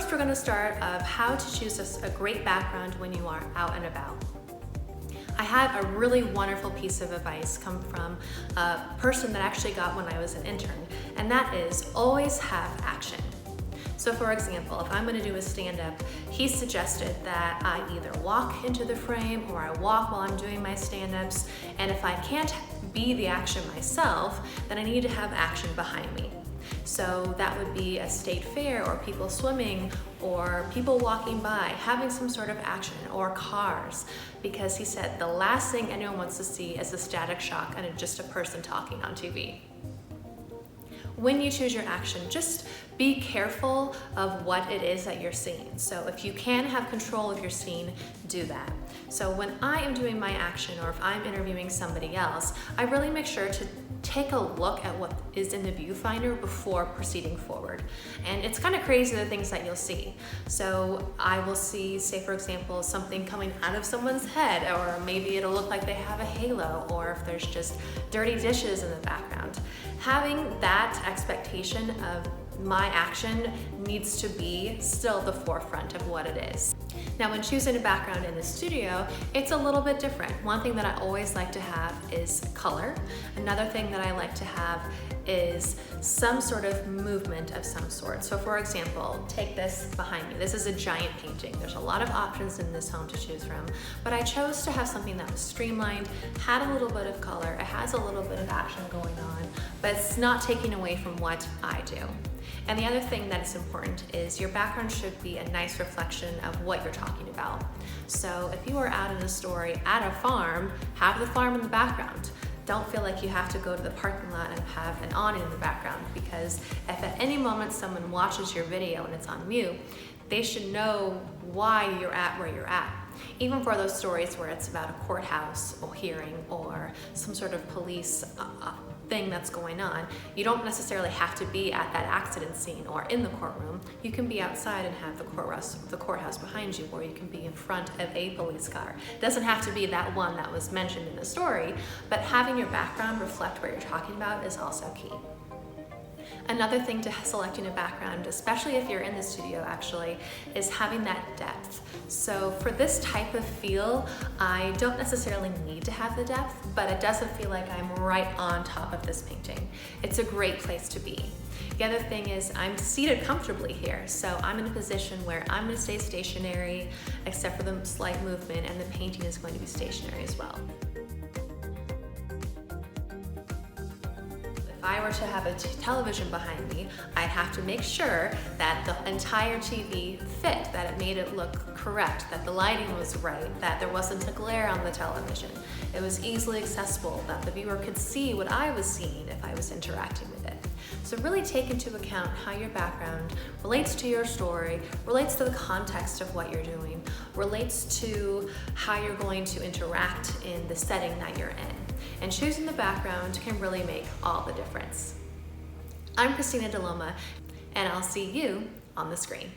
first we're going to start of how to choose a great background when you are out and about. I had a really wonderful piece of advice come from a person that I actually got when I was an intern, and that is always have action. So for example, if I'm going to do a stand-up, he suggested that I either walk into the frame or I walk while I'm doing my stand-ups, and if I can't be the action myself, then I need to have action behind me. So that would be a state fair or people swimming or people walking by, having some sort of action, or cars, because he said the last thing anyone wants to see is a static shock and just a person talking on TV. When you choose your action, just be careful of what it is that you're seeing. So if you can have control of your scene, do that. So when I am doing my action or if I'm interviewing somebody else, I really make sure to take a look at what is in the viewfinder before proceeding forward. And it's kind of crazy the things that you'll see. So I will see, say for example, something coming out of someone's head, or maybe it'll look like they have a halo, or if there's just dirty dishes in the background. Having that expectation of my action needs to be still the forefront of what it is. Now, when choosing a background in the studio, it's a little bit different. One thing that I always like to have is color. Another thing that I like to have is some sort of movement of some sort. So for example, take this behind me. This is a giant painting. There's a lot of options in this home to choose from, but I chose to have something that was streamlined, had a little bit of color, it has a little bit of action going on, but it's not taking away from what I do. And the other thing that is important is your background should be a nice reflection of what you're talking about. So if you are out in a story at a farm, have the farm in the background. Don't feel like you have to go to the parking lot and have an awning in the background, because if at any moment someone watches your video and it's on mute, they should know why you're at where you're at. Even for those stories where it's about a courthouse or hearing or some sort of police thing that's going on, you don't necessarily have to be at that accident scene or in the courtroom. You can be outside and have the courthouse behind you, or you can be in front of a police car. It doesn't have to be that one that was mentioned in the story, but having your background reflect what you're talking about is also key. Another thing to selecting a background, especially if you're in the studio actually, is having that depth. So for this type of feel, I don't necessarily need to have the depth, but it doesn't feel like I'm right on top of this painting. It's a great place to be. The other thing is I'm seated comfortably here, so I'm in a position where I'm going to stay stationary except for the slight movement, and the painting is going to be stationary as well. If I were to have a television behind me, I'd have to make sure that the entire TV fit, that it made it look correct, that the lighting was right, that there wasn't a glare on the television. It was easily accessible, that the viewer could see what I was seeing if I was interacting with it. So really take into account how your background relates to your story, relates to the context of what you're doing, relates to how you're going to interact in the setting that you're in. And choosing the background can really make all the difference. I'm Christina Deloma, and I'll see you on the screen.